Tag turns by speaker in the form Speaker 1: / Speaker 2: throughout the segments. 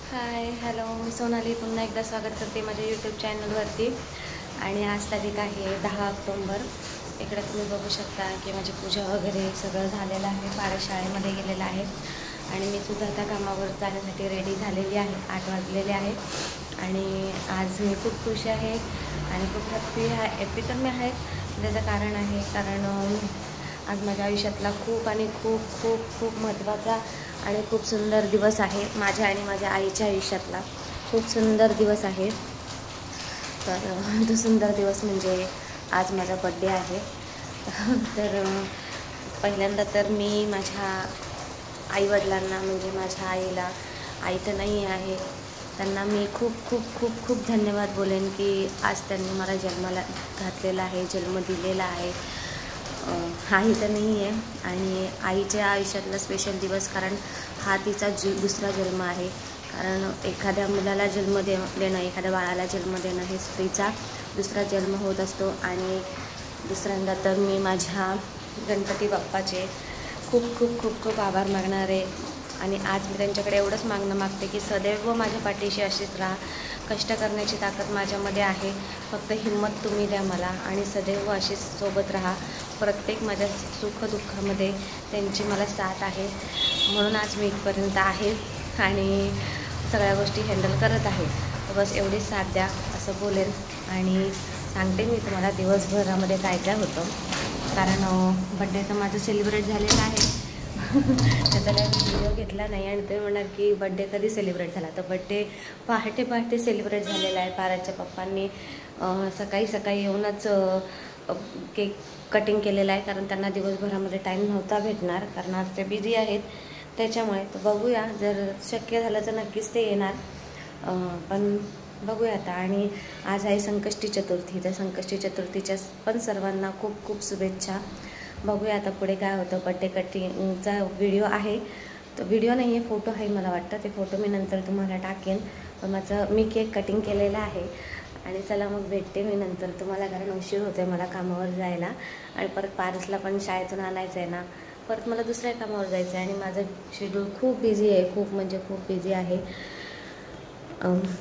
Speaker 1: Hi hello, मी सोनाली पुन्हा एकदा स्वागत करते माझ्या यूट्यूब चॅनलवरती. आणि आज तारीख आहे 10 ऑक्टोंबर. इकडे तुम्ही बघू शकता की माझी पूजा वगैरे सगळं झालेलं आहे. पारस शाळेमध्ये गेलेला आहे आणि मी सुद्धा त्या कामावर जाण्यासाठी रेडी झालेली आहे. 8 वाजलेले आहे आणि आज मी खूप खुश आहे आणि खूप हॅपी तर मी आहे. त्याचं कारण आहे आज माझ्या आयुष्यातला खूप आणि खूप खूप खूप महत्त्वाचा आणि खूप सुंदर दिवस आहे. माझ्या आणि माझ्या आईच्या आयुष्यातला खूप सुंदर दिवस आहे. तर तो सुंदर दिवस म्हणजे आज माझा बड्डे आहे. तर पहिल्यांदा तर मी माझ्या आईवडिलांना म्हणजे माझ्या आईला, आई तर नाही आहे, त्यांना मी खूप खूप खूप खूप धन्यवाद बोलेन की आज त्यांनी मला जन्माला घातलेला आहे, जन्म दिलेला आहे. आई तर नाही आहे आणि आईच्या आयुष्यातला स्पेशल दिवस, कारण हा तिचा दुसरा जन्म आहे. कारण एखाद्या मुलाला जन्म देणं, एखाद्या बाळाला जन्म देणं हे स्त्रीचा दुसरा जन्म होत असतो. आणि दुसऱ्यांदा तर मी माझ्या गणपती बाप्पाचे खूप खूप खूप खूप आभार मागणार आहे. आणि आज मी त्यांच्याकडे एवढंच मागते की सदैव माझ्या पाठीशी अशीच राहा. कष्ट करण्याची ताकद माझ्यामध्ये आहे, फक्त हिंमत तुम्ही द्या मला आणि सदैव अशीच सोबत राहा. प्रत्येक माझ्या सुखदुःखामध्ये त्यांची मला साथ आहे, म्हणून आज मी इथपर्यंत आहे आणि सगळ्या गोष्टी हँडल करत आहे. तर बस एवढीच साथ द्या असं बोलेन. आणि सांगते मी तुम्हाला दिवसभरामध्ये काय काय होतं. कारण बड्डे तर माझं सेलिब्रेट झालेलं आहे. त्याचा काही व्हिडिओ घेतला नाही आणि ते म्हणणार की बड्डे कधी सेलिब्रेट झाला. तर बड्डे पहाटे सेलिब्रेट झालेला आहे. पाराच्या पप्पांनी सकाळी येऊनच केक कटिंग केलेला आहे, कारण त्यांना दिवसभरामध्ये टाईम नव्हता भेटणार, कारण आज ते बिझी आहेत त्याच्यामुळे. तर बघूया, जर शक्य झालं तर नक्कीच ते येणार, पण बघूया आता. आणि आज आहे संकष्टी चतुर्थी, तर संकष्टी चतुर्थीच्या पण सर्वांना खूप खूप शुभेच्छा. बघूया आता पुढे काय होतं. बड्डे कटिंगचा व्हिडिओ आहे, तो व्हिडिओ नाही आहे, फोटो आहे मला वाटतं. ते फोटो मी नंतर तुम्हाला टाकेन. पण मी केक कटिंग केलेला आहे. आणि चला मग भेटते मी नंतर तुम्हाला, कारण उशीर होतो आहे मला कामावर जायला आणि परत पारसला पण शाळेतून आणायचं आहे ना, परत मला दुसऱ्या कामावर जायचं आहे आणि माझं शेड्यूल खूप बिझी आहे, खूप म्हणजे खूप बिझी आहे.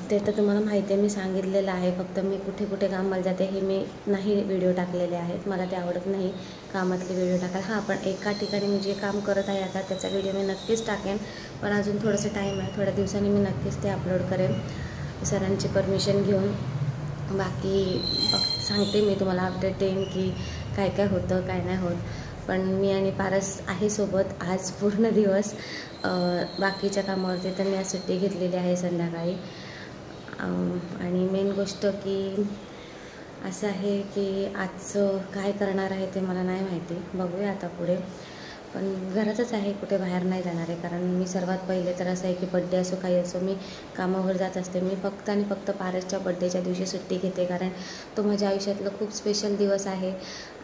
Speaker 1: ते तर तुम्हाला माहिती आहे, मी सांगितलेलं आहे. फक्त मी कुठे कुठे कामाला जाते हे मी नाही व्हिडिओ टाकलेले आहेत, मला ते आवडत नाही कामातले व्हिडिओ टाकायला. हां, पण एका ठिकाणी मी जे काम करत आहे आता त्याचा व्हिडिओ मी नक्कीच टाकेन, पण अजून थोडंसं टाईम आहे. थोड्या दिवसांनी मी नक्कीच ते अपलोड करेन सरांची परमिशन घेऊन. बाकी सांगते मी तुम्हाला, अपडेट देईन की काय काय होतं काय नाही होत. पण मी आणि पारस आहे सोबत आज पूर्ण दिवस. बाकीच्या कामावरती तर मी आज सुट्टी घेतलेली आहे संध्याकाळी. आणि मेन गोष्ट की असं आहे की आजचं काय करणार आहे ते मला नाही माहिती, बघूया आता पुढे. पण घरातच आहे, कुठे बाहेर नाही जाणार आहे. कारण मी सर्वात पहिले तर असं आहे की बड्डे असो काही असो, मी कामावर जात असते. मी फक्त आणि फक्त पारसच्या बड्डेच्या दिवशी सुट्टी घेते, कारण तो माझ्या आयुष्यातलं खूप स्पेशल दिवस आहे.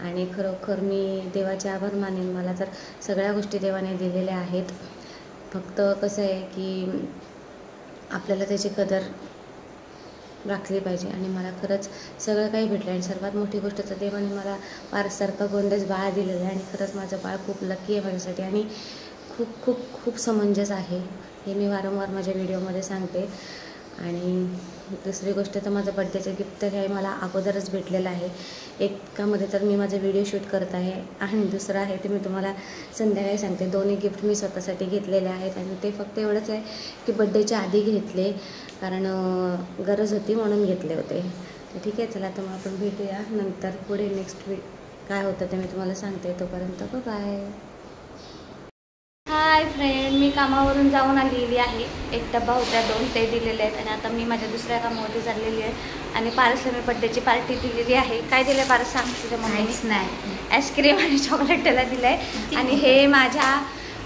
Speaker 1: आणि खरोखर मी देवाचे आभार मानेन. मला तर सगळ्या गोष्टी देवाने दिलेल्या आहेत. फक्त कसं आहे की आपल्याला त्याची कदर राखली पाहिजे. आणि मला खरंच सगळं काही भेटलं आणि सर्वात मोठी गोष्ट तर देवाने मला पारसारखं गोंडस बाळ दिलेलं आहे. आणि खरंच माझं बाळ खूप लकी आहे माझ्यासाठी आणि खूप खूप खूप समंजस आहे, हे मी वारंवार माझ्या व्हिडिओमध्ये सांगते. आणि दुसरी गोष्ट तर माझं बड्डेचं गिफ्ट हे मला अगोदरच भेटलेलं आहे. एकामध्ये तर मी माझं व्हिडिओ शूट करत आहे आणि दुसरं आहे ते मी तुम्हाला संध्याकाळी सांगते. दोन्ही गिफ्ट मी स्वतःसाठी घेतलेले आहेत आणि ते फक्त एवढंच आहे की बड्डेच्या आधी घेतले, कारण गरज होती म्हणून घेतले होते. तर ठीक आहे, चला तर मग आपण भेटूया नंतर. पुढे नेक्स्ट काय होतं ते मी तुम्हाला सांगते. तोपर्यंत बाय. हाय फ्रेंड, मी कामावरून जाऊन आलेली आहे. एक डब्बा होत्या 2 ते दिलेले आहेत आणि आता मी माझ्या दुसऱ्या कामावरती चाललेली आहे. आणि पारसला मी बड्डेची पार्टी दिलेली आहे. काय दिलं पारस सांग तुझ्या मम्मीने?
Speaker 2: नाही,
Speaker 1: आईस्क्रीम आणि चॉकलेट त्याला दिलं आहे. आणि हे माझ्या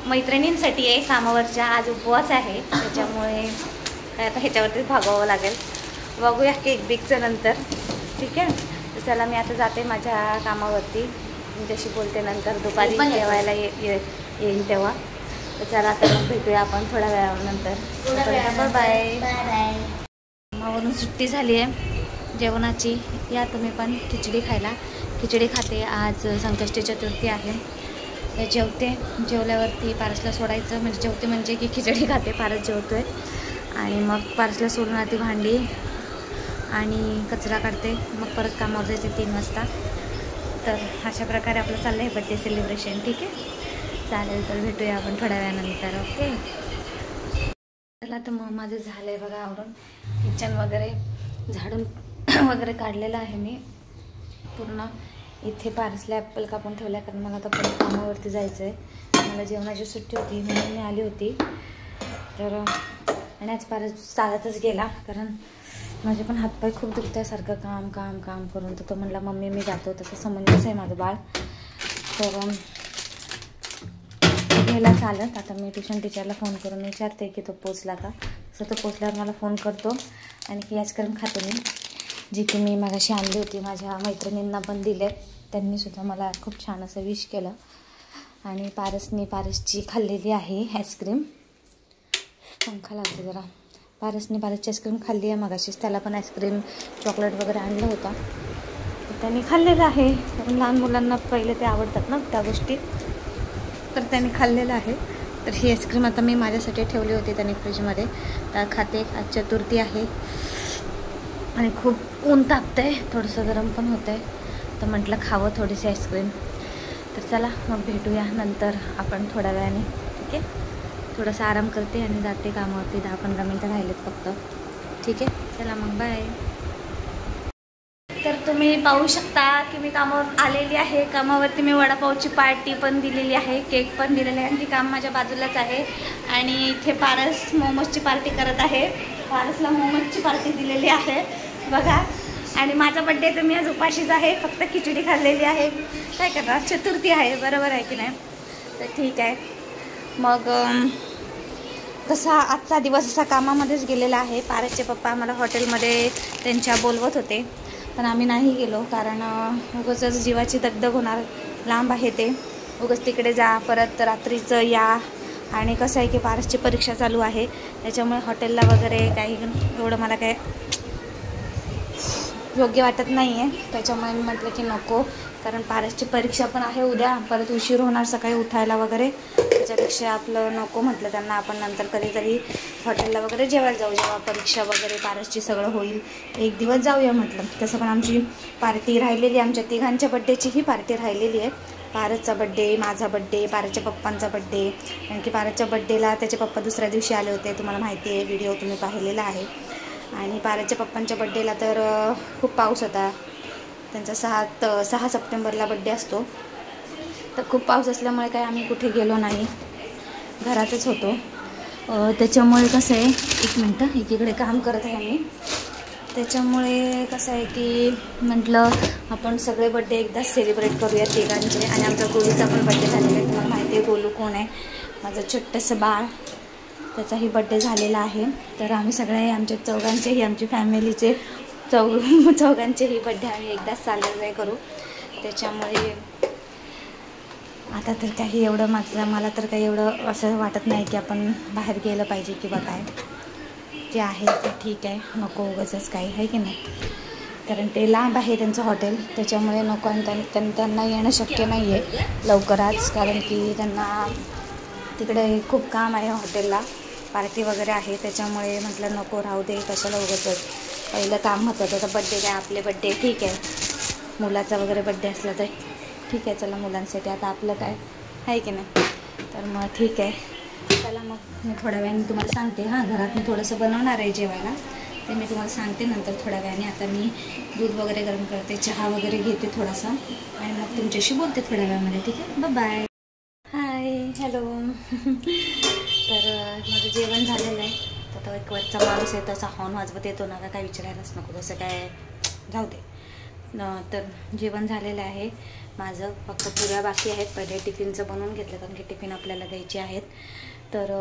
Speaker 1: मैत्रिणींसाठी आहे कामावरच्या, आज उपवास आहे त्याच्यामुळे आता ह्याच्यावरतीच भागवावं लागेल. बघूया केक बिकचं नंतर, ठीक आहे. तर चला मी आता जाते माझ्या कामावरती, तुमच्याशी बोलते नंतर दुपारी जेवायला येईन तेव्हा. तर चला आता मग भेटूया आपण थोड्या वेळानंतर. Bye bye. कामावरून सुट्टी झाली आहे जेवणाची. या तुम्ही पण खिचडी खायला. खिचडी खाते, आज संकष्टी चतुर्थी आहे. जेवते, जेवल्यावरती पारसला सोडायचं, म्हणजे जेवते म्हणजे की खिचडी खाते, पारस जेवतो आहे. आणि मग पार्सला सोडून आती भांडी आणि कचरा काढते, मग परत कामावर जायचे 3 वाजता. तर अशा प्रकारे आपलं चाललं आहे बड्डे सेलिब्रेशन. ठीक आहे, चालेल. तर भेटूया आपण थोड्या वेळानंतर. ओके, चला. तर मग माझं झालं आहे बघा आवरून. किचन वगैरे झाडून वगैरे काढलेलं आहे मी पूर्ण. इथे पार्सला ॲपल कापून ठेवल्या, कारण मला आता परत कामावरती जायचं आहे. मला जेवणाची सुट्टी होती म्हणून मी आली होती. तर आणि आज पारस चालतच गेला, कारण माझे पण हातपाय खूप दुखत आहे सारखं काम काम काम करून. तर तो म्हणला मम्मी मी जातो. तसं समंजस आहे माझं बाळ. तर गेला चालत. आता मी ट्युशन टीचरला फोन करून विचारते की तो पोचला का. तसं तो पोचल्यावर मला फोन करतो आणि की आईस्क्रीम खाते मी, जी की मी मगाशी आणली होती. माझ्या मैत्रिणींना पण दिले, त्यांनीसुद्धा मला खूप छान असं विश केलं. आणि पारसची खाल्लेली आहे आईस्क्रीम. पंखा लागते जरा. पारसची आईस्क्रीम खाल्ली आहे मगाशीच. त्याला पण आईस्क्रीम चॉकलेट वगैरे आणलं होतं, तर त्यांनी खाल्लेलं आहे. कारण लहान मुलांना पहिले ते आवडतात ना त्या गोष्टी, तर त्यांनी खाल्लेलं आहे. तर ही आईस्क्रीम आता मी माझ्यासाठी ठेवली होती त्यांनी फ्रीजमध्ये. तर खाते. आज चतुर्थी आहे आणि खूप ऊन तापतं आहे, थोडंसं गरम पण होतं आहे. तर म्हटलं खावं थोडीशी आईस्क्रीम. तर चला मग भेटूया नंतर आपण थोड्या वेळाने. ठीक आहे, थोडासा आराम करते आणि जाते कामावरती. 10-15 मिनटं राहिलेत फक्त. ठीक आहे, चला मग बाय. तर तुम्ही पाहू शकता की मी कामावर आलेली आहे. कामावरती मी वडापावची पार्टी पण दिलेली आहे, केक पण दिलेला आहे. आणि ती काम माझ्या बाजूलाच आहे. आणि इथे पारस मोमोजची पार्टी करत आहे. पारसला मोमोजची पार्टी दिलेली आहे बघा. आणि माझा बड्डे तर मी आज उपाशीच आहे, फक्त खिचडी खाल्लेली आहे. काय करणार, चतुर्थी आहे, बरोबर आहे की नाही. तर ठीक आहे. मग तसा आजचा दिवस असा कामामध्येच गेलेला आहे. पारसचे पप्पा आम्हाला हॉटेलमध्ये त्यांच्या बोलवत होते, पण आम्ही नाही गेलो, कारण उगाचच जीवाची दगदग होणार. लांब आहे ते, उगाच तिकडे जा, परत रात्रीचं या. आणि कसं आहे की पारसची परीक्षा चालू आहे, त्याच्यामुळे हॉटेलला वगैरे काही एवढं मला काय योग्य वाटत नाही आहे. त्याच्यामुळे मी म्हटलं की नको, कारण पारसची परीक्षा पण आहे उद्या, परत उशीर होणार सकाळी उठायला वगैरे. त्याच्यापेक्षा आपलं नको म्हटलं त्यांना, आपण नंतर कधीतरी हॉटेलला वगैरे जेवायला जाऊ, जेव्हा परीक्षा वगैरे पारसची सगळं होईल. एक दिवस जाऊया म्हटलं. तसं पण आमची पार्टी राहिलेली, आमच्या तिघांच्या बड्डेचीही पार्टी राहिलेली आहे. पारसचा बड्डे, माझा बड्डे, पारसच्या पप्पांचा बड्डे. कारण की पारसच्या बड्डेला त्याचे पप्पा दुसऱ्या दिवशी आले होते, तुम्हाला माहिती आहे, व्हिडिओ तुम्ही पाहिलेला आहे. आणि पारसच्या पप्पांच्या बड्डेला तर खूप पाऊस होता. त्यांचा 6 सप्टेंबरला बड्डे असतो. तर खूप पाऊस असल्यामुळे काय आम्ही कुठे गेलो नाही, घरातच होतो. त्याच्यामुळे कसं आहे, एक मिनटं, एकीकडे काम करत आहे मी. त्याच्यामुळे कसं आहे की म्हटलं आपण सगळे बड्डे एकदाच सेलिब्रेट करूया तिघांचे. आणि आमचा गोलूचा पण बड्डे झालेला आहे. तुम्हाला माहिती आहे गोलू कोण आहे, माझं छोटंसं बाळ. त्याचाही बड्डे झालेला आहे. तर आम्ही सगळे, आमच्या चौघांचेही, आमची फॅमिलीचे चौघांचेही बड्डे आम्ही एकदाच साजरे करू. त्याच्यामुळे आता तर काही एवढं मला तर काही एवढं असं वाटत नाही की आपण बाहेर गेलं पाहिजे किंवा काय. जे आहे ते ठीक आहे, नको उगाचच काही, आहे की नाही. कारण ते लांब आहे त्यांचं हॉटेल, त्याच्यामुळे नको. आणि त्यांना येणं शक्य नाही आहे लवकरच, कारण की त्यांना तिकडे खूप काम आहे हॉटेलला, पार्टी वगैरे आहे. त्याच्यामुळे म्हटलं नको, राहू दे, कशाला उगाचच. पहिलं काम महत्त्वाचं. तर बड्डे काय आपले बड्डे ठीक आहे, मुलाचा वगैरे बड्डे असला तर ठीक आहे, चला मुलांसाठी. आता आपलं काय आहे की नाही. तर मग ठीक आहे, चला मग मी थोड्या वेळाने तुम्हाला सांगते. हां, घरात मी थोडंसं बनवणार आहे जेवायला, ते मी तुम्हाला सांगते नंतर थोड्या वेळाने. आता मी दूध वगैरे गरम करते, चहा वगैरे घेते थोडासा, आणि मग तुमच्याशी बोलते थोड्या वेळामध्ये. ठीक आहे, बाय. हाय, हॅलो. तर माझं जेवण झालेलं आहे. तर तो एक वरचा माणूस आहे, तसा हॉर्न वाजवत येतो ना का, काय विचारायलाच नको, तसं काय जाऊ दे. तर जेवण झालेलं आहे माझं, फक्त पुऱ्या बाकी आहेत. पहिले टिफिनचं बनवून घेतलं, कारण की टिफिन आपल्याला द्यायचे आहेत. तर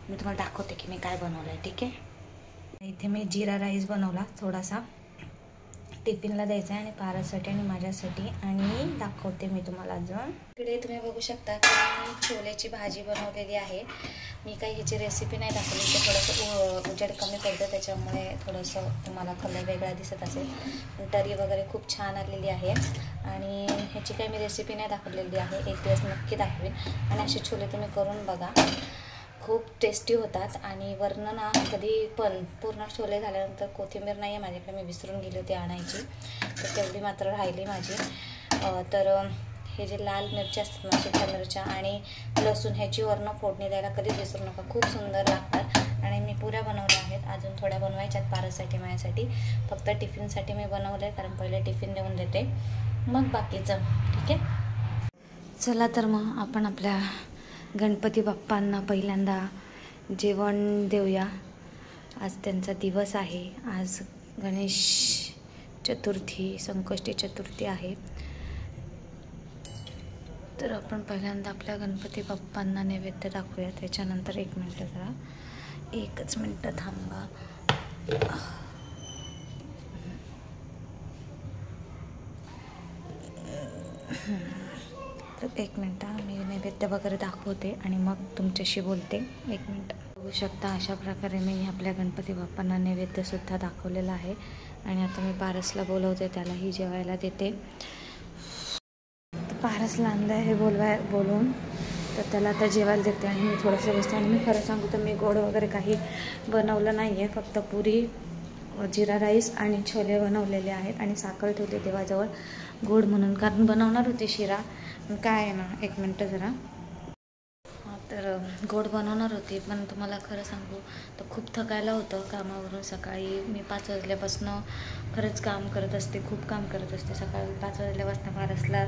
Speaker 1: मी तुम्हाला दाखवते की मी काय बनवलं आहे. ठीक आहे, इथे मी जिरा राईस बनवला थोडासा, टिफिनला द्यायचा आहे, आणि पारससाठी आणि माझ्यासाठी. आणि दाखवते मी तुम्हाला अजून. इकडे तुम्ही बघू शकता की मी छोल्याची भाजी बनवलेली आहे. मी काही ह्याची रेसिपी नाही दाखवली, ते थोडंसं उजेड कमी पडतं, त्याच्यामुळे थोडंसं तुम्हाला कलर वेगळा दिसत असेल. पण तरी वगैरे खूप छान आलेली आहे. आणि ह्याची काही मी रेसिपी नाही दाखवलेली आहे, एक दिवस नक्की दाखवेन. आणि असे छोले तुम्ही करून बघा, खूप टेस्टी होतात. आणि वरनं ना कधी पण पूर्ण छोले झाल्यानंतर कोथिंबीर नाही आहे माझ्याकडे, मी विसरून गेली होती आणायची, तर तेवढी मात्र राहिली माझी. तर हे जे लाल मिरच्या असतात ना, सुक्या मिरच्या आणि लसूण ह्याची वरनं फोडणी द्यायला कधीच विसरू नका, खूप सुंदर लागतात. आणि मी पुऱ्या बनवल्या आहेत, अजून थोड्या बनवायच्यात पारससाठी माझ्यासाठी. फक्त टिफिनसाठी मी बनवले, कारण पहिले टिफिन देऊन देते मग बाकीचं. ठीक आहे, चला तर मग आपण आपल्या गणपती बाप्पांना पहिल्यांदा जेवण देऊया. आज त्यांचा दिवस आहे, आज गणेश चतुर्थी, संकष्टी चतुर्थी आहे. तर आपण पहिल्यांदा आपल्या गणपती बाप्पांना नैवेद्य दाखवूया. त्याच्यानंतर 1 मिनटं जरा, 1च मिनटं थांबा. तर 1 मिनटं मी नैवेद्य वगैरे दाखवते आणि मग तुमच्याशी बोलते. 1 मिनटं. बघू शकता अशा प्रकारे मी आपल्या गणपती बाप्पांना नैवेद्यसुद्धा दाखवलेला आहे. आणि आता मी पारसला बोलवते, त्यालाही जेवायला देते. पारसला आणलं आहे बोलवून, तर त्याला आता जेवायला देते आणि मी थोडंसं बसते. आणि मी खरं सांगू तर मी गोड वगैरे काही बनवलं नाही आहे, फक्त पुरी, जिरा राईस आणि छोले बनवलेले आहेत आणि साखर ठेवली देवाजवळ गोड म्हणून, कारण बनवणार होते शिरा. काय आहे ना, 1 मिनटं जरा. तर गोड बनवणार होती, पण तुम्हाला खरं सांगू तर खूप थकायला होतं कामावरून. सकाळी मी 5 वाजल्यापासून खरंच काम करत असते, खूप काम करत असते. सकाळी 5 वाजल्यापासून पारसला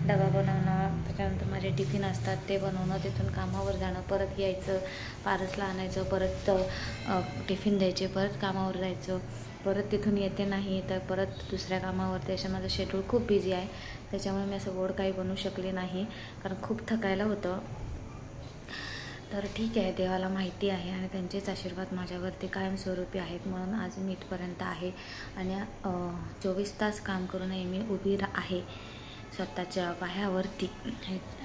Speaker 1: डबा बनवणं, त्याच्यानंतर माझे टिफिन असतात ते बनवणं, तिथून कामावर जाणं, परत यायचं, पारसला आणायचं, परत टिफिन द्यायचे, परत कामावर जायचं, परत तिथून येते नाही तर परत दुसऱ्या कामावर. त्याच्या माझं शेड्यूल खूप बिझी आहे, त्याच्यामुळे मी असं गोड काही बनवू शकले नाही, कारण खूप थकायला होतं. तर ठीक आहे, देवाला माहिती आहे आणि त्यांचेच आशीर्वाद माझ्यावरती कायमस्वरूपी आहेत, म्हणून आज मी इथपर्यंत आहे. आणि 24 तास काम करूनही मी उभी आहे स्वतःच्या पायावरती.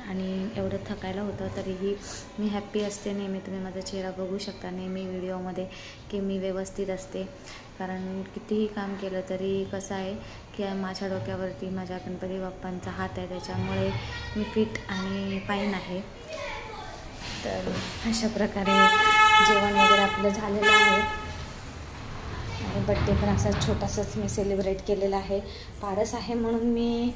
Speaker 1: आणि एवढं थकायला होतं तरीही मी हॅप्पी असते नेहमी. तुम्ही माझा चेहरा बघू शकता नेहमी व्हिडिओमध्ये की मी व्यवस्थित असते, कारण कितीही काम केलं तरी कसं आहे की माझ्या डोक्यावरती माझ्या गणपती बाप्पांचा हात आहे, त्याच्यामुळे मी फिट आणि फाईन आहे. तर अशा प्रकारे जेवण वगैरे आपलं झालेलं आहे. आणि बड्डे पण असा छोटासाच मी सेलिब्रेट केलेला आहे. पारस आहे म्हणून मी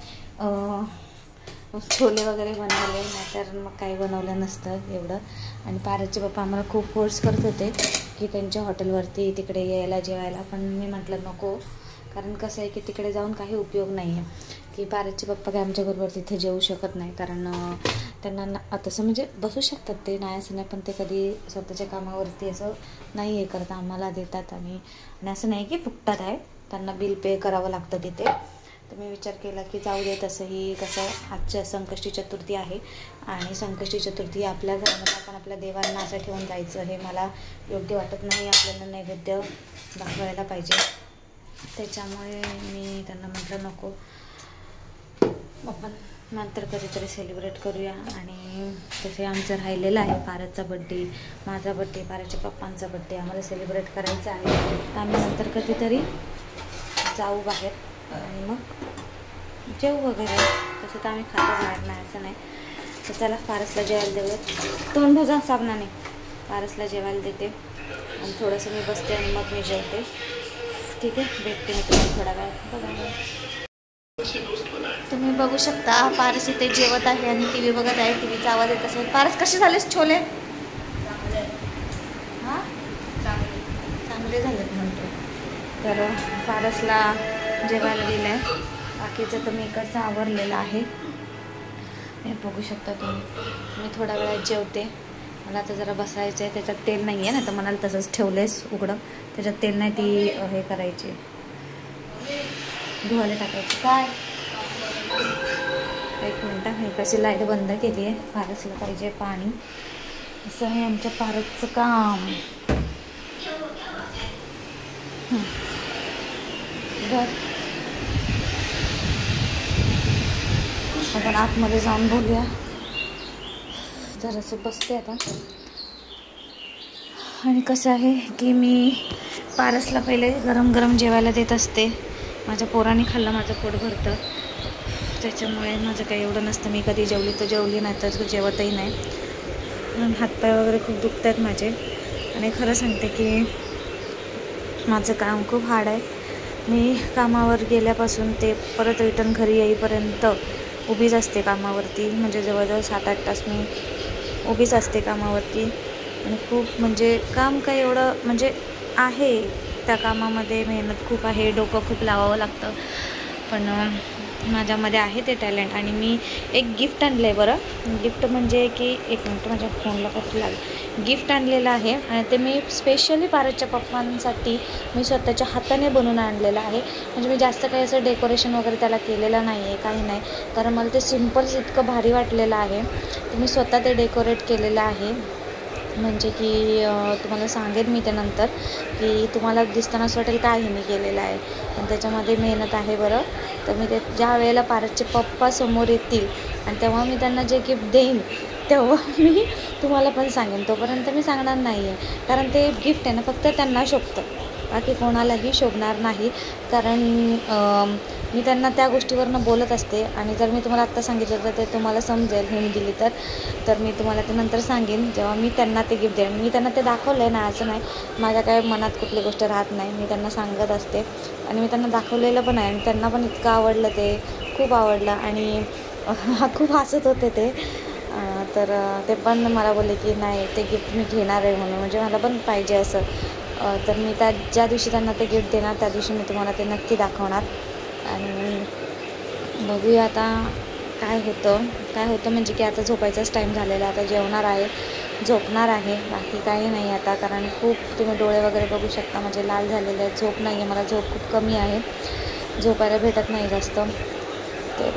Speaker 1: छोले वगैरे बनवले, नाहीतर मग काही बनवलं नसतं एवढं. आणि पारसचे पप्पा आम्हाला खूप फोर्स करत होते की त्यांच्या हॉटेलवरती तिकडे यायला जेवायला, पण मी म्हटलं नको, कारण कसं आहे की तिकडे जाऊन काही उपयोग नाही आहे, की पारसचे पप्पा काय आमच्याबरोबर तिथे जेवू शकत नाही, कारण त्यांना तसं म्हणजे बसू शकतात ते, नाही असं नाही, पण ते कधी स्वतःच्या कामावरती असं नाही हे करता, आम्हाला देतात. आणि असं नाही की फुकटात आहे, त्यांना बिल पे करावं लागतं तिथे. तर मी विचार केला की जाऊ दे, तसंही कसं आजच्या संकष्टी चतुर्थी आहे आणि संकष्टी चतुर्थी आपल्या घरामध्ये आपण आपल्या देवांना असं ठेवून जायचं हे मला योग्य वाटत नाही. आपल्याला नैवेद्य दाखवायला पाहिजे, त्याच्यामुळे मी त्यांना म्हटलं नको, आपण नंतर कधीतरी सेलिब्रेट करूया. आणि तसे आमचं राहिलेलं आहे पारसचा बड्डे, माझा बड्डे, पारसच्या पप्पांचा बड्डे आम्हाला सेलिब्रेट करायचा आहे. तर आम्ही नंतर कधीतरी जाऊ बाहेर आणि मग जेवू वगैरे, तसं तर आम्ही खातो बाहेर, नाही असं नाही. तर चला पारसला जेवायला देऊयात, तोंड भुजा साबणाने. पारसला जेवायला देते आणि थोडंसं मी बसते आणि मग मी जेवते. ठीक आहे, भेटते मी तुम्हाला थोडा वेळ. बघा, तुम्ही बघू शकता पारस इथे जेवत आहे आणि टी व्ही बघत आहे. टीव्हीचा आवाज येत असेल. पारस कसे झालेस छोले? हां, चांगले झालेत म्हणतो. तर पारसला जेवायला दिलं आहे, बाकीचं तर मी कसं आवरलेलं आहे हे बघू शकता तुम्ही. मी थोड्या वेळात जेवते, मला आता जरा बसायचं आहे. त्याच्यात तेल नाही आहे ना, तर म्हणाल तसंच ठेवलेस उघडं, त्याच्यात तेल नाही, ती हे करायची, धुवायला टाकायची. काय 1 मिनटं, हे कशी लाईट बंद केली आहे, पारसला पाहिजे पाणी, असं आहे आमच्या पारसचं काम. बरं, आपण आतमध्ये जाऊन बोलूया. जरासं बसते आता. आणि कसं आहे की मी पारसला पहिले गरम गरम जेवायला देत असते. माझ्या पोराने खाल्लं माझं पोट भरतं, त्याच्यामुळे माझं काही एवढं नसतं. मी कधी जेवली तर जेवली, नाही तर जेवतही नाही.
Speaker 2: हातपाय वगैरे खूप दुखत आहेत माझे. आणि खरं सांगते की माझं काम खूप हार्ड आहे. मी कामावर गेल्यापासून ते परत रिटर्न घरी येईपर्यंत उभीच असते कामावरती. म्हणजे जवळजवळ 7-8 तास मी उभीच असते कामावरती. आणि खूप म्हणजे काम काय एवढं म्हणजे आहे, त्या कामामध्ये मेहनत खूप आहे, डोकं खूप लावावं लागतं. पण माझ्यामध्ये आहे ते टॅलेंट. आणि मी एक गिफ्ट आणलं आहे. बरं, गिफ्ट म्हणजे की एक मिनटं माझ्या फोनला काहीतरी लागलं. गिफ्ट आणलेलं आहे आणि ते मी स्पेशली पारसच्या पप्पांसाठी मी स्वतःच्या हाताने बनवून आणलेलं आहे. म्हणजे मी जास्त काही असं डेकोरेशन वगैरे त्याला केलेलं नाही आहे, काही नाही. कारण मला ते सिम्पल्स इतकं भारी वाटलेलं आहे, तर मी स्वतः ते डेकोरेट केलेलं आहे. म्हणजे की तुम्हाला सांगेन मी त्यानंतर की तुम्हाला दिसताना असं वाटेल काय हे मी केलेलं आहे, पण त्याच्यामध्ये मेहनत आहे. बरं, तर मी ते ज्या वेळेला पारसचे पप्पा समोर येतील आणि तेव्हा मी त्यांना जे गिफ्ट देईन तेव्हा मी तुम्हाला पण सांगेन. तोपर्यंत मी सांगणार नाही आहे, कारण ते गिफ्ट आहे ना फक्त त्यांना शोभतं, बाकी कोणालाही शोभणार नाही. कारण मी त्यांना त्या गोष्टीवरनं बोलत असते. आणि जर मी तुम्हाला आत्ता सांगितलं तर ते तुम्हाला समजेल हिंट दिली तर मी तुम्हाला ते नंतर सांगेन जेव्हा मी त्यांना ते गिफ्ट देईन. मी त्यांना ते दाखवलं आहे ना, असं नाही माझ्या काय मनात कुठली गोष्ट राहत नाही, मी त्यांना सांगत असते. आणि मी त्यांना दाखवलेलं पण आहे आणि त्यांना पण इतकं आवडलं, ते खूप आवडलं. आणि खूप हसत होते ते. तर ते पण मला बोलले की नाही ते गिफ्ट मी घेणार आहे म्हणून, म्हणजे मला पण पाहिजे असं. तर मी ज्या दिवशी त्यांना ते गिफ्ट देणार त्या दिवशी मी तुम्हाला ते नक्की दाखवणार. आणि बघूया आता काय होतं म्हणजे की आता झोपायचाच टाईम झालेला, आता जेवणार आहे, झोपणार आहे, बाकी काही नाही आता. कारण खूप तुम्ही डोळे वगैरे बघू शकता माझे लाल झालेले आहेत. झोप नाही आहे, मला झोप खूप कमी आहे, झोपायला भेटत नाही जास्त. तर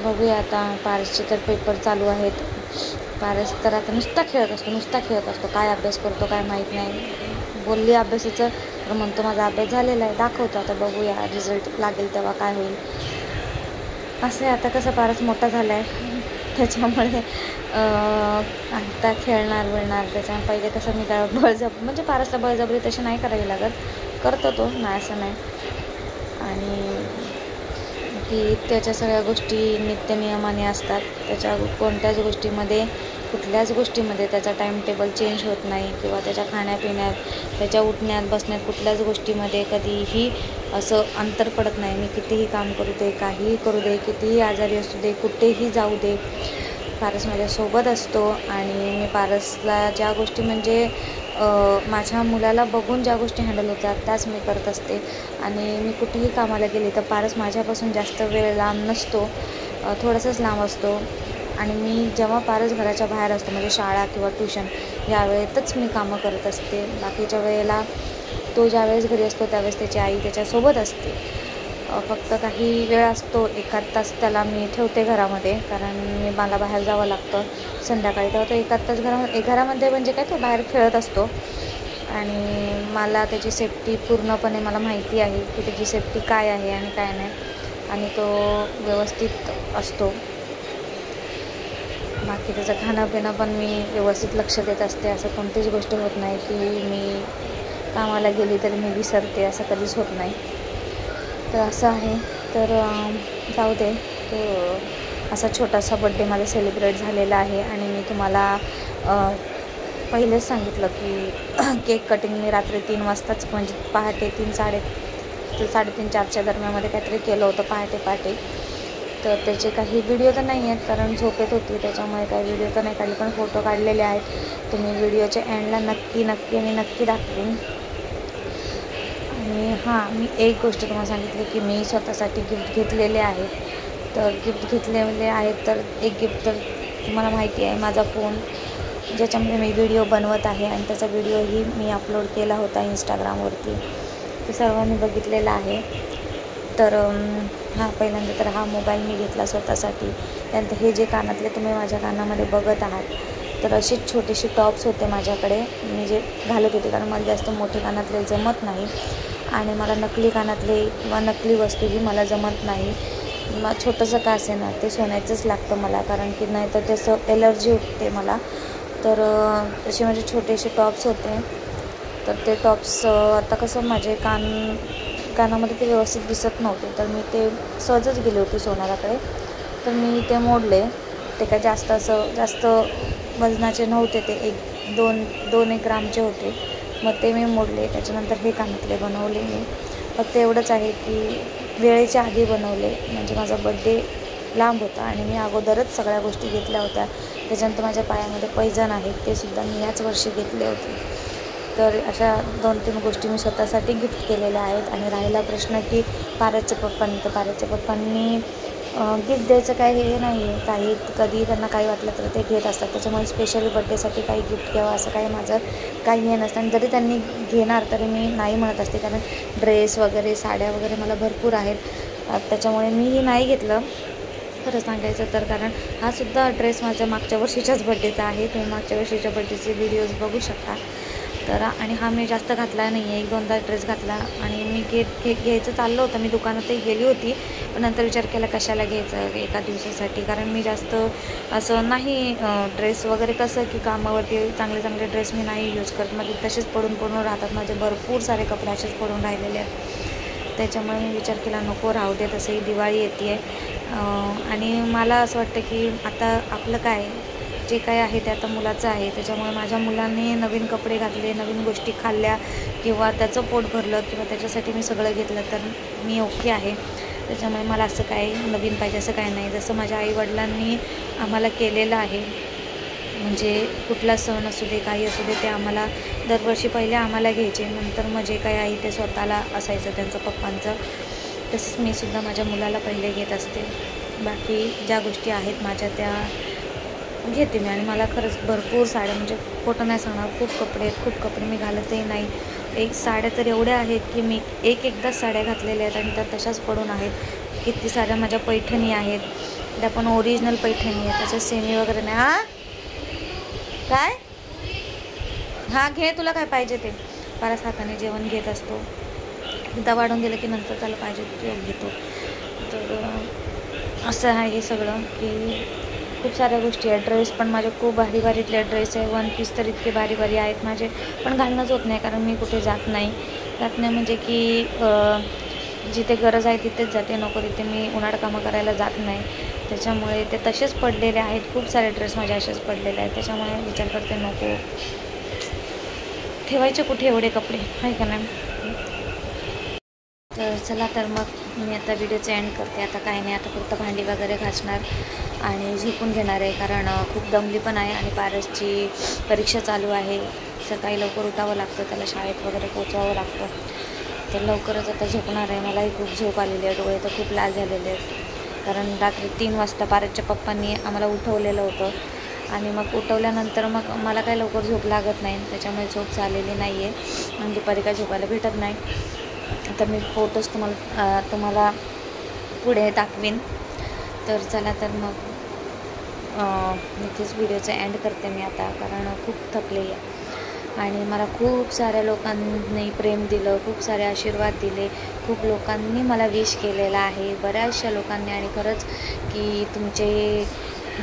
Speaker 2: बघूया आता. पारसचे तर पेपर चालू आहेत. पारस तर आता नुसता खेळत असतो. काय अभ्यास करतो काय माहीत नाही. बोलली अभ्यासाचं तर म्हणतो माझा अभ्यास झालेला आहे, दाखवतो. आता बघूया रिझल्ट लागेल तेव्हा काय होईल. असं आहे आता. कसं पारस मोठा झाला आहे त्याच्यामुळे आता खेळणार. त्याच्यामुळे पहिले कसं मी काय म्हणजे पारसला बळजबरी तशी नाही करावी लागत, करतो तो, नाही असं नाही. आणि की त्याच्या सगळ्या गोष्टी नित्यनियमाने असतात. त्याच्या कुठल्याच गोष्टीमध्ये त्याचा टाईम टेबल चेंज होत नाही, किंवा त्याच्या खाण्यापिण्यात, त्याच्या उठण्यात बसण्यात कुठल्याच गोष्टीमध्ये कधीही असं अंतर पडत नाही. मी कितीही काम करू दे, काहीही करू दे, कितीही आजारी असू दे, कुठेही जाऊ दे, पारस माझ्यासोबत असतो. आणि मी पारसला ज्या गोष्टी म्हणजे माझ्या मुलाला बघून ज्या गोष्टी हँडल होतात त्याच मी करत असते. आणि मी कुठेही कामाला गेली तर पारस माझ्यापासून जास्त वेळ लांब नसतो, थोडासाच लांब असतो. आणि मी जेव्हा पारस घराच्या बाहेर असतो म्हणजे शाळा किंवा ट्युशन या वेळेतच मी कामं करत असते. बाकीच्या वेळेला तो ज्यावेळेस घरी असतो त्यावेळेस त्याची आई त्याच्यासोबत असते. फक्त काही वेळ असतो, 1 तास त्याला मी ठेवते घरामध्ये, कारण मला बाहेर जावं लागतं संध्याकाळी. तेव्हा तो 1 तास घरामध्ये म्हणजे काय, तो बाहेर खेळत असतो. आणि मला त्याची सेफ्टी पूर्णपणे मला माहिती आहे की त्याची सेफ्टी काय आहे आणि काय नाही. आणि तो व्यवस्थित असतो. बाकी त्याचं खाणंपिणं पण मी व्यवस्थित लक्ष देत असते. असं कोणतीच गोष्ट होत नाही की मी कामाला गेली तरी मी विसरते, असं कधीच होत नाही. तर असं आहे. तर जाऊ दे. तो असा छोटासा बड्डे माझा सेलिब्रेट झालेला आहे. आणि मी तुम्हाला पहिलेच सांगितलं की केक कटिंग मी रात्री 3 वाजताच, म्हणजे पहाटे 3-4च्या दरम्यानमध्ये काहीतरी केलं होतं, पहाटे. तर त्याचे काही व्हिडिओ तर नाही आहेत, कारण झोपेत होती, त्याच्यामुळे काही व्हिडिओ तर नाही काढले, पण फोटो काढलेले आहेत. तुम्ही व्हिडिओच्या एंडला नक्की दाखवेन. आणि मी एक गोष्ट तुम्हाला सांगितली की मी स्वतःसाठी गिफ्ट घेतलेले आहेत. तर गिफ्ट घेतलेले आहेत तर एक गिफ्ट तर तुम्हाला माहिती आहे, माझा फोन, ज्याच्यामध्ये मी व्हिडिओ बनवत आहे. आणि त्याचा व्हिडिओही मी अपलोड केला होता इंस्टाग्रामवरती, ते सर्व मी बघितलेलं आहे. तर पहिल्यांदा तर हा मोबाईल मी घेतला स्वतःसाठी. त्यानंतर हे जे कानातले तुम्ही माझ्या कानामध्ये बघत आहात, तर असेच छोटेसे टॉप्स होते माझ्याकडे, मी जे घालत होते, कारण मला जास्त मोठे कानातले जमत नाही. आणि मला नकली कानातले किंवा नकली वस्तू ही मला जमत नाही. मग छोटंसं का असे ना, ते सोन्याचंच लागतं मला, कारण की नाही तर त्याचं एलर्जी उठते मला. तर तसे माझे छोटेसे टॉप्स होते. तर ते टॉप्स आता कसं माझे कानामध्ये ते व्यवस्थित दिसत नव्हते, तर मी ते सहजच गेले होते सोनाराकडे, तर मी ते मोडले. ते काय जास्त वजनाचे नव्हते, ते 1-2 ग्रामचे होते. मग ते मी मोडले. त्याच्यानंतर हे कानातले बनवले मी. फक्त एवढंच आहे की वेळेच्या आधी बनवले, म्हणजे माझा बड्डे लांब होता आणि मी अगोदरच सगळ्या गोष्टी घेतल्या होत्या. त्याच्यानंतर माझ्या पायामध्ये पैजण आहेत, ते सुद्धा मी याच वर्षी घेतले होते. तर अशा 2-3 गोष्टी मी स्वतःसाठी गिफ्ट केलेल्या आहेत. आणि राहिला प्रश्न की पारसच्या पप्पांनी, तर पारसच्या पप्पांनी गिफ्ट द्यायचं काही हे नाही आहे. काही कधी त्यांना काही वाटलं तर ते घेत असतात. त्याच्यामुळे स्पेशली बड्डेसाठी काही गिफ्ट घ्यावं असं काही माझं काही हे नसतं. आणि जरी त्यांनी घेणार तरी मी नाही म्हणत असते, कारण ड्रेस वगैरे साड्या वगैरे मला भरपूर आहेत. त्याच्यामुळे मीही नाही घेतलं खरं सांगायचं तर, कारण हा सुद्धा ड्रेस माझ्या मागच्या वर्षीच्याच बड्डेचा आहे. तुम्ही मागच्या वर्षीच्या बड्डेचे व्हिडिओज बघू शकता. तर आणि हा मी जास्त घातला नाही आहे, 1-2दा ड्रेस घातला. आणि मी घ्यायचं चाललं होतं, मी दुकानातही गेली होती, पण नंतर विचार केला कशाला घ्यायचं एका दिवसासाठी, कारण मी जास्त असं नाही ड्रेस वगैरे, कसं की कामावरती चांगले ड्रेस मी नाही यूज करत. माझे तसेच पडून राहतात, माझे भरपूर सारे कपडे असेच पडून राहिलेले आहेत. त्याच्यामुळे मी विचार केला नको राहू दे, तसंही दिवाळी येते आहे. आणि मला असं वाटतं की आता आपलं काय जे काय आहे ते आता मुलाचं आहे. त्याच्यामुळे माझ्या मुलाने नवीन कपडे घातले, नवीन गोष्टी खाल्ल्या किंवा त्याचं पोट भरलं किंवा त्याच्यासाठी मी सगळं घेतलं तर मी ओके आहे. त्याच्यामुळे मला असं काही नवीन पाहिजे असं काही नाही. जसं माझ्या आईवडिलांनी आम्हाला केलेलं आहे, म्हणजे कुठला सण असू दे काही असू दे ते आम्हाला दरवर्षी पहिले आम्हाला घ्यायचे, नंतर मग जे काही आहे ते स्वतःला असायचं त्यांचं पप्पांचं. तसंच मी सुद्धा माझ्या मुलाला पहिले घेत असते. बाकी ज्या गोष्टी आहेत माझ्या त्या घेते मी. आणि मला खरंच भरपूर साड्या, म्हणजे खोटं नाही सांगणार, खूप कपडे मी घालतही नाही. साड्या तर एवढ्या आहेत की मी एकदाच साड्या घातलेल्या आहेत आणि त्या तशाच पडून आहेत. किती साड्या माझ्या पैठणी आहेत, त्या पण ओरिजिनल पैठणी आहेत, त्याच्यात सेमी वगैरे नाही. हां काय हां घे, तुला काय पाहिजे ते. पारस हाताने जेवण घेत असतो, एकदा वाढून दिलं की नंतर त्याला पाहिजे ते घेतो. तर असं आहे हे सगळं की खूप साऱ्या गोष्टी आहेत. ड्रेस पण माझे खूप भारीतले ड्रेस आहे. 1 पीस तर इतके भारी आहेत माझे, पण घालणंच होत नाही, कारण मी कुठे जात नाही म्हणजे की जिथे गरज आहे तिथेच जाते, नको तिथे मी उन्हाळ कामं करायला जात नाही. त्याच्यामुळे ते तसेच पडलेले आहेत. खूप सारे ड्रेस माझे असेच पडलेले आहेत. त्याच्यामुळे विचार करते नको ठेवायचे कुठे एवढे कपडे, आहे का नाही. तर चला, तर मग मी आता व्हिडिओचं एंड करते. आता काही नाही, आता फक्त भांडी वगैरे घासणार आणि झोपून घेणार आहे, कारण खूप दमली पण आहे. आणि पारसची परीक्षा चालू आहे, सकाळी लवकर उठावं लागतं, त्याला शाळेत वगैरे पोचवावं लागतं. तर लवकरच आता झोपणार आहे. मलाही खूप झोप आलेली आहे, डोळे तर खूप लाल झालेले आहेत, कारण रात्री 3 वाजता पारसच्या पप्पांनी आम्हाला उठवलेलं होतं. आणि मग उठवल्यानंतर मग मला काही लवकर झोप लागत नाही, त्याच्यामुळे झोप झालेली नाही आहे. आणि दुपारी काय झोपायला भेटत नाही. तर मी फोटोज तुम्हाला पुढे दाखवीन. तर चला, तर मग इथेच व्हिडिओचं एंड करते मी आता, कारण खूप थकले आहे. आणि मला खूप साऱ्या लोकांनी प्रेम दिलं, खूप सारे आशीर्वाद दिले, खूप लोकांनी मला विश केलेलं आहे, बऱ्याचशा लोकांनी. आणि खरंच की तुमचे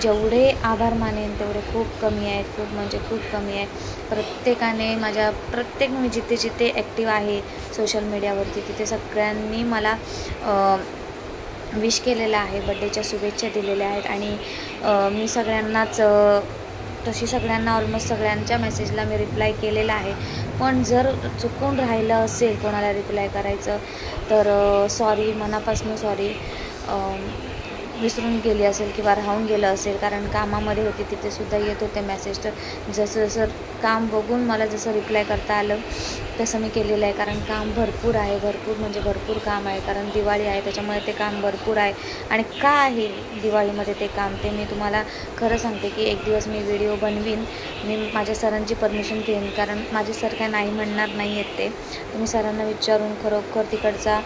Speaker 2: जेवढे आभार मानेन तेवढे खूप कमी आहेत, खूप म्हणजे खूप कमी आहे. प्रत्येकाने मी जिथे ॲक्टिव्ह आहे सोशल मीडियावरती, तिथे सगळ्यांनी मला विश केलेलं आहे, बड्डेच्या शुभेच्छा दिलेल्या आहेत. आणि मी सगळ्यांना ऑलमोस्ट सगळ्यांच्या मेसेजला मी रिप्लाय केलेला आहे. पण जर चुकून राहिलं असेल कोणाला रिप्लाय करायचं तर सॉरी, मनापासून सॉरी. विसरून गेली असेल किंवा राहून गेलं असेल, कारण कामामध्ये होती, तिथेसुद्धा येत होते मेसेज. तर जसं काम बघून मला जसं रिप्लाय करता आलं तसं मी केलेलं आहे, कारण काम भरपूर आहे, भरपूर काम आहे, कारण दिवाळी आहे त्याच्यामुळे ते काम भरपूर आहे. आणि का आहे दिवाळीमध्ये ते काम, ते मी तुम्हाला खरं सांगते की एक दिवस मी व्हिडिओ बनवीन. मी माझ्या सरांची परमिशन घेईन, कारण माझे सर काय नाही म्हणणार नाही आहेत ते. मी सरांना विचारून खरोखर तिकडचा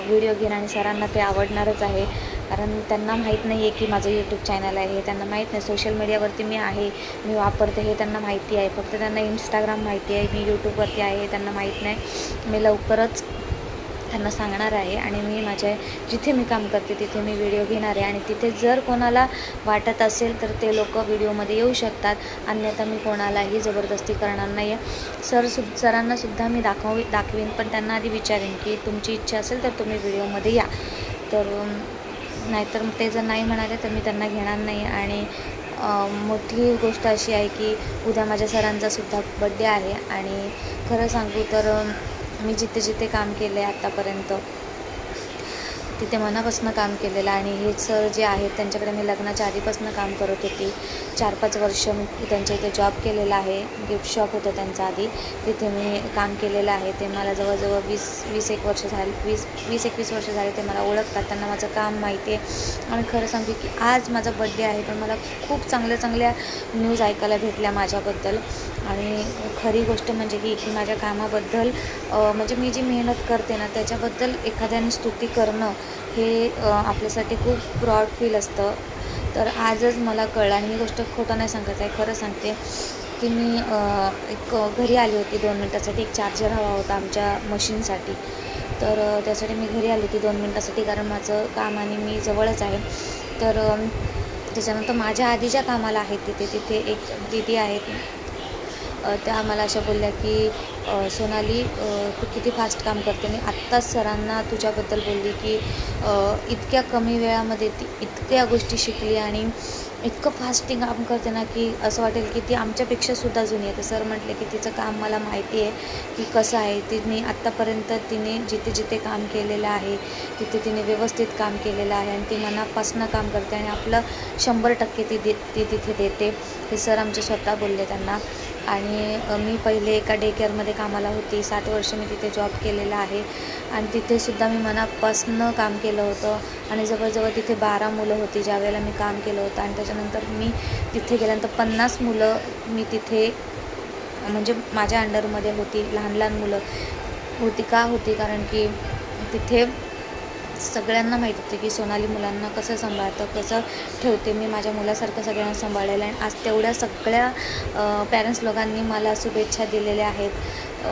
Speaker 2: व्हिडिओ घेईन आणि सरांना ते आवडणारच आहे, कारण त्यांना माहीत नाही आहे की माझं यूट्यूब चॅनल आहे, त्यांना माहीत नाही सोशल मीडियावरती मी वापरते हे त्यांना माहिती आहे. फक्त त्यांना इंस्टाग्राम माहिती आहे, मी यूट्यूबवरती आहे हे त्यांना माहीत नाही. मी लवकरच त्यांना सांगणार आहे आणि मी जिथे मी काम करते तिथे मी व्हिडिओ घेणार आहे. आणि तिथे जर कोणाला वाटत असेल तर ते लोक व्हिडिओमध्ये येऊ शकतात, अन्यथा मी कोणालाही जबरदस्ती करणार नाही आहे. सरांनासुद्धा मी दाखवीन, पण त्यांना आधी विचारेन की तुमची इच्छा असेल तर तुम्ही व्हिडिओमध्ये या. तर नाहीतर ते जर नाही म्हणाले तर मी त्यांना घेणार नाही. आणि मोठी गोष्ट अशी आहे की उद्या माझ्या सरांचासुद्धा बड्डे आहे. आणि खरं सांगू तर मी जिथे जिथे काम केलं आहे आत्तापर्यंत तिथे मनापासून काम केलेलं. आणि हे सर जे आहेत त्यांच्याकडे मी लग्नाच्या आधीपासून काम करत होती. 4-5 वर्ष मी त्यांच्या इथे जॉब केलेला आहे. गिफ्ट शॉप होतं त्यांचं आधी, तिथे मी काम केलेलं आहे. ते मला जवळजवळ 20-21 वर्ष झाले ते मला ओळखतात. त्यांना माझं काम माहिती आहे. आणि खरं सांगू की आज माझा बड्डे आहे, पण मला खूप चांगल्या न्यूज ऐकायला भेटल्या माझ्याबद्दल. आणि खरी गोष्ट म्हणजे की माझ्या कामाबद्दल म्हणजे मी जी मेहनत करते ना त्याच्याबद्दल एखाद्याने स्तुती करणं हे आपल्यासाठी खूप प्राऊड फील असतं. तर आजच मला कळलं. आणि ही गोष्ट खोटं नाही सांगत आहे, खरं सांगते की मी एक घरी आली होती 2 मिनटासाठी. एक चार्जर हवा होता आमच्या मशीनसाठी, तर त्यासाठी मी घरी आली होती 2 मिनटासाठी, कारण माझं काम आणि मी जवळच आहे. तर त्याच्यानंतर माझ्या आधी ज्या कामाला आहेत तिथे एक दीदी आहेत, त्या मला अशा बोलल्या की सोनाली तू किती फास्ट काम करते. मी आत्ताच सरांना तुझ्याबद्दल बोलली की इतक्या कमी वेळामध्ये ती इतक्या गोष्टी शिकली आणि इतकं फास्टिंग काम करते ना की असं वाटेल की ती आमच्यापेक्षासुद्धा जुनी आहे. तर सर म्हटले की तिचं काम मला माहिती आहे की कसं आहे. तिने आत्तापर्यंत तिने जिथे काम केलेलं आहे तिने व्यवस्थित काम केलेलं आहे आणि ती मनापासून काम करते आणि आपलं 100% ती तिथे देते. हे सर आमचे स्वतः बोलले त्यांना. आणि मी पहिले एका डे केअरमध्ये कामाला होती. 7 वर्ष मी तिथे जॉब केलेला आहे आणि तिथेसुद्धा मी मनापासून काम केलं होतं. आणि जवळजवळ तिथे 12 मुलं होती ज्यावेळेला मी काम केलं होतं. आणि त्याच्यानंतर मी तिथे गेल्यानंतर 50 मुलं मी तिथे म्हणजे माझ्या अंडरमध्ये होती. लहान मुलं होती. का होती? कारण की तिथे सगळ्यांना माहीत होते की सोनाली मुलांना कसं सांभाळतं, कसं ठेवते. मी माझ्या मुलासारखं सगळ्यांना सांभाळलेलं आहे. आज तेवढ्या सगळ्या पॅरेंट्स लोकांनी मला शुभेच्छा दिलेल्या आहेत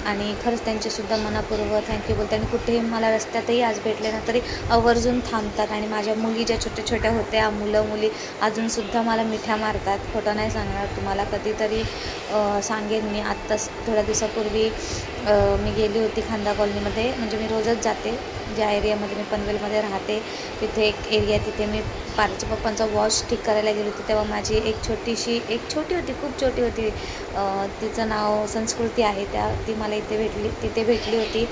Speaker 2: आणि खरंच त्यांचेसुद्धा मनापूर्वक थँक्यू बोलते. आणि कुठेही मला रस्त्यातही आज भेटले ना तरी आवर्जून थांबतात. आणि माझ्या मुली ज्या छोट्या होत्या मुली अजूनसुद्धा मला मिठ्या मारतात. खोटं नाही सांगणार तुम्हाला. कधीतरी सांगेन मी. आत्ताच थोड्या दिवसापूर्वी मी गेली होती खांदा कॉलनीमध्ये. म्हणजे मी रोजच जाते ज्या एरियामध्ये मी पनवेलमध्ये राहते तिथे एक एरिया, तिथे मी पार्च्या पप्पांचा वॉच ठीक करायला गेली होती. तेव्हा माझी एक छोटी होती, खूप छोटी होती. तिचं नाव संस्कृती आहे. ती मला तिथे भेटली होती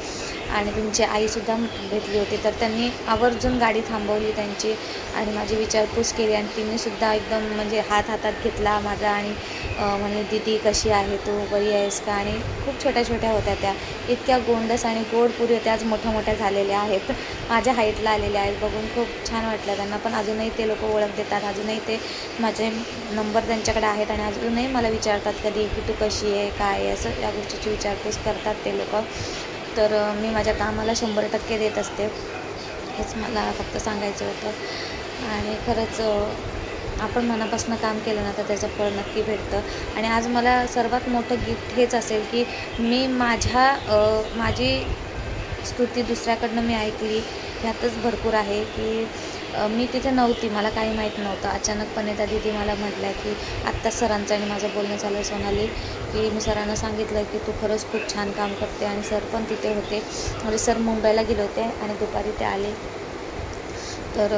Speaker 2: आणि त्यांची आईसुद्धा भेटली होती. तर त्यांनी आवर्जून गाडी थांबवली त्यांची आणि माझी विचारपूस केली. आणि तिनेसुद्धा एकदम म्हणजे हातात घेतला माझा आणि म्हणे दीदी कशी आहे तू, बरी आहेस का. आणि खूप छोट्या होत्या त्या. इतक्या गोंडस आणि गोडपुरी होत्या. आज मोठ्या झालेल्या आहेत, माझ्या हाईटला आलेल्या आहेत. बघून खूप छान वाटलं त्यांना. पण अजूनही ते लोक ओळख देतात. अजूनही ते माझे नंबर त्यांच्याकडे आहेत आणि अजूनही मला विचारतात कधी की तू कशी आहे, काय आहे, असं या गोष्टीची विचारपूस करतात ते लोक. तर मी माझ्या कामाला 100% देत असते. हेच मला फक्त सांगायचं होतं. आणि खरंच आपण मनापासून काम केलं ना तर त्याचं फळ नक्की भेटतं. आणि आज मला सर्वात मोठं गिफ्ट हेच असेल की मी माझी स्तुती दुसऱ्याकडनं मी ऐकली. ह्यातच भरपूर आहे की मी तिथे नव्हती, मला काही माहीत नव्हतं. अचानकपणे त्या दीदी मला म्हटल्या की आत्ता सरांचं आणि माझं बोलणं झालं सोनाली की मी सरांना सांगितलं की तू खरंच खूप छान काम करते. आणि सर पण तिथे होते. म्हणजे सर मुंबईला गेले होते आणि दुपारी ते आले. तर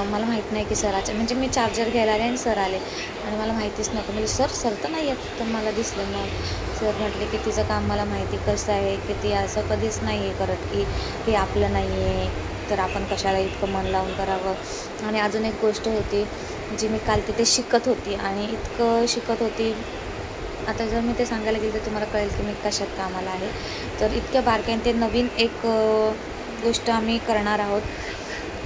Speaker 2: मला माहीत नाही की सराचं म्हणजे मी चार्जर घ्यायला आले आणि सर आले आणि मला माहितीच नव्हतं. म्हणजे सर तर नाही आहेत. तर मला दिसलं. मग सर म्हटले की तिचं काम मला माहिती कसं आहे की ती असं कधीच नाही आहे करत की हे आपलं नाही आहे तर आपण कशाला इतकं मन लावून करावं. आणि अजून एक गोष्ट होती जी मी काल तिथे शिकत होती आणि इतकं शिकत होती. आता जर मी ते सांगायला गेले तर तुम्हाला कळेल की मी कशात कामाला आहे. तर इतक्या बारकाईने ते नवीन एक गोष्ट आम्ही करणार आहोत.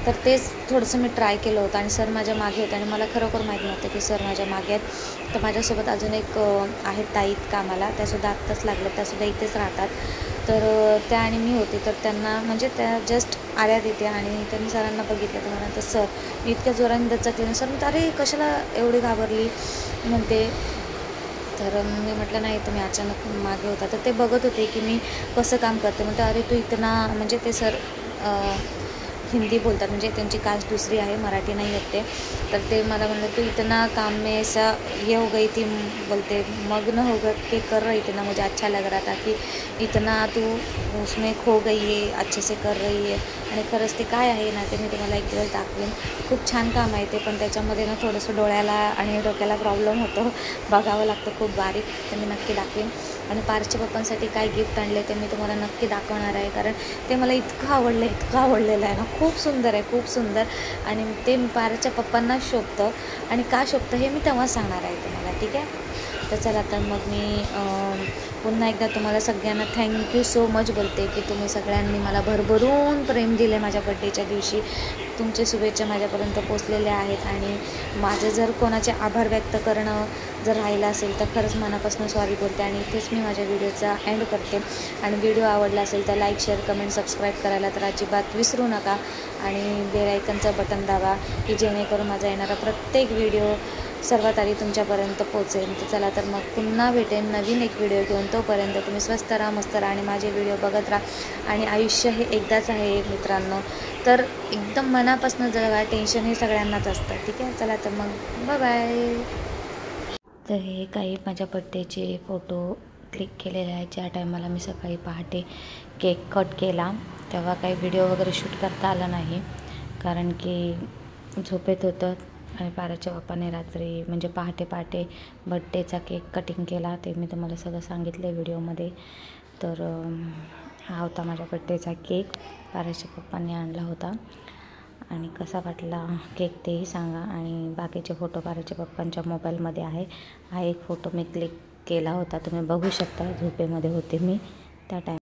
Speaker 2: तर तेच थोडंसं मी ट्राय केलं होतं आणि सर माझ्या मागे होते आणि मला खरोखर माहीत नव्हतं की सर माझ्या मागे आहेत. तर माझ्यासोबत अजून एक आहेत ताई कामाला, त्यासुद्धा आत्ताच लागल्या, त्यासुद्धा इथेच राहतात. तर त्या आणि मी होती. तर त्यांना म्हणजे त्या जस्ट आल्या तिथे आणि त्यांनी सरांना बघितलं. तर म्हणा तर सर मी इतक्या जोराने दचकले. सर म्हणते अरे कशाला एवढी घाबरली म्हणते. तर मी म्हटलं नाही तुम्ही अचानक मागे होता. तर ते बघत होते की मी कसं काम करते. म्हणते अरे तू इतना म्हणजे ते सर हिंदी बोलतात, म्हणजे त्यांची कास्ट दुसरी आहे, मराठी नाही आहेत ते. तर ते मला म्हणलं तू इतना काम में ऐसा ये हो गई थी, बोलते मग्न हो गए के कर रही थी ना, मुझे अच्छा लग रहा था कि इतना तू उसमें खो गई है, अच्छे से कर रही आहे. आणि खरंच ते काय आहे ना ते मी तुम्हाला एक दिवस दाखवेन. खूप छान काम आहे ते, पण त्याच्यामध्ये ना थोडंसं डोळ्याला आणि डोक्याला प्रॉब्लेम होतो, बघावं लागतं खूप बारीक. तर मी नक्की दाखवेन. आणि पारसच्या पप्पांसाठी काय गिफ्ट आणले ते मी तुम्हाला नक्की दाखवणार आहे, कारण ते मला इतकं आवडलेलं आहे ना, खूप सुंदर आहे, खूप सुंदर. आणि ते पारसच्या पप्पांनाच शोभतं, आणि का शोभतं हे मी तेव्हा सांगणार आहे तुम्हाला, ठीक आहे. तर चला तर मग मी पुन्हा एकदा तुम्हाला सगळ्यांना थँक्यू सो मच बोलते की तुम्ही सगळ्यांनी मला भरभरून प्रेम दिले माझ्या बड्डेच्या दिवशी. तुमचे शुभेच्छा माझ्यापर्यंत पोचलेल्या आहेत, आणि माझं जर कोणाचे आभार व्यक्त करणं जर राहिलं असेल तर खरंच मनापासून सॉरी बोलते. आणि इथेच मी माझ्या व्हिडिओचा एंड करते. आणि व्हिडिओ आवडला असेल तर लाईक, शेअर, कमेंट, सबस्क्राईब करायला तर अजिबात विसरू नका. आणि बेल आयकनचं बटन दाबा की जेणेकरून माझा येणारा प्रत्येक व्हिडिओ सर्वात आधी तुमच्यापर्यंत पोहोचेल. तर चला तर मग पुन्हा भेटेन नवीन एक व्हिडिओ घेऊन. तोपर्यंत तुम्ही स्वस्त राहा, मस्त राहा, आणि माझे व्हिडिओ बघत राहा. आणि आयुष्य हे एकदाच आहे मित्रांनो, तर एकदम मनापासून जगा. टेन्शन हे सगळ्यांनाच असतं, ठीक आहे. चला तर मग बाय बाय. तर हे काही माझ्या बड्डेचे फोटो क्लिक केलेले आहेत, ज्या टायमाला मी सकाळी पहाटे केक कट केला तेव्हा काही व्हिडिओ वगैरे शूट करता आला नाही, कारण की झोपेत होतं. आणि पाराच्या बाप्पाने रात्री म्हणजे पहाटे बड्डेचा केक कटिंग केला, ते मी तुम्हाला सगळं सांगितलं व्हिडिओमध्ये. तर हा होता माझ्या बड्डेचा केक, पाराच्या पप्पांनी आणला होता. आणि कसा वाटला केक तेही सांगा. आणि बाकीचे फोटो पाराच्या पप्पांच्या मोबाईलमध्ये आहे. हा एक फोटो मी क्लिक केला होता, तुम्ही बघू शकता. झोपेमध्ये होते मी त्या टाईम.